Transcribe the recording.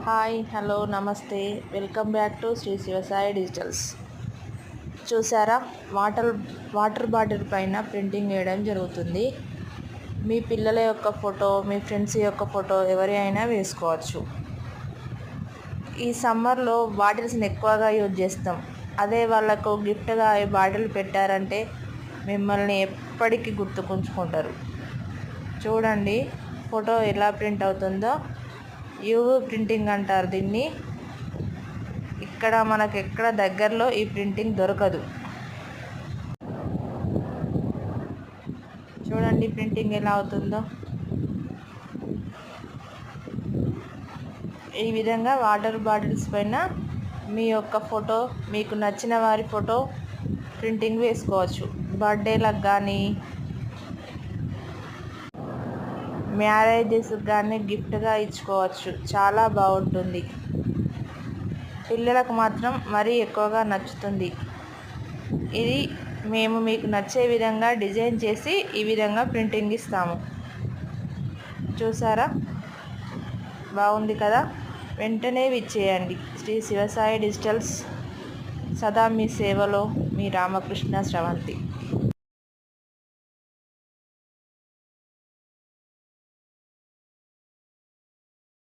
Hi hello నమస్తే. Welcome back to Shri Shivasai digitals. చూసారా, water bottle పైన ప్రింటింగ్ వేయడం జరుగుతుంది. మీ పిల్లల యొక్క ఫోటో, మీ ఫ్రెండ్స్ యొక్క ఫోటో ఎవరి అయినా వేసుకోవచ్చు. ఈ సమ్మర్లో బాటిల్స్ని ఎక్కువగా యూజ్ చేస్తాం. అదే వాళ్ళకు గిఫ్ట్గా ఈ బాటిల్ పెట్టారంటే మిమ్మల్ని ఎప్పటికీ గుర్తుకుంచుకుంటారు. చూడండి ఫోటో ఎలా ప్రింట్ అవుతుందో. యూవీ ప్రింటింగ్ అంటారు దీన్ని. ఇక్కడ మనకు ఎక్కడ దగ్గరలో ఈ ప్రింటింగ్ దొరకదు. చూడండి ప్రింటింగ్ ఎలా అవుతుందో. ఈ విధంగా వాటర్ బాటిల్స్ పైన మీ యొక్క ఫోటో, మీకు నచ్చిన వారి ఫోటో ప్రింటింగ్ వేసుకోవచ్చు. బర్త్డేలకు కానీ, మ్యారేజెస్కి కానీ గిఫ్ట్గా ఇచ్చుకోవచ్చు. చాలా బాగుంటుంది. పిల్లలకు మాత్రం మరీ ఎక్కువగా నచ్చుతుంది. ఇది మేము మీకు నచ్చే విధంగా డిజైన్ చేసి ఈ విధంగా ప్రింటింగ్ ఇస్తాము. చూసారా, బాగుంది కదా. వెంటనే విచ్చేయండి. శ్రీ శివసాయి డిజిటల్స్. సదా మీ సేవలో, మీ రామకృష్ణ స్రవంతి.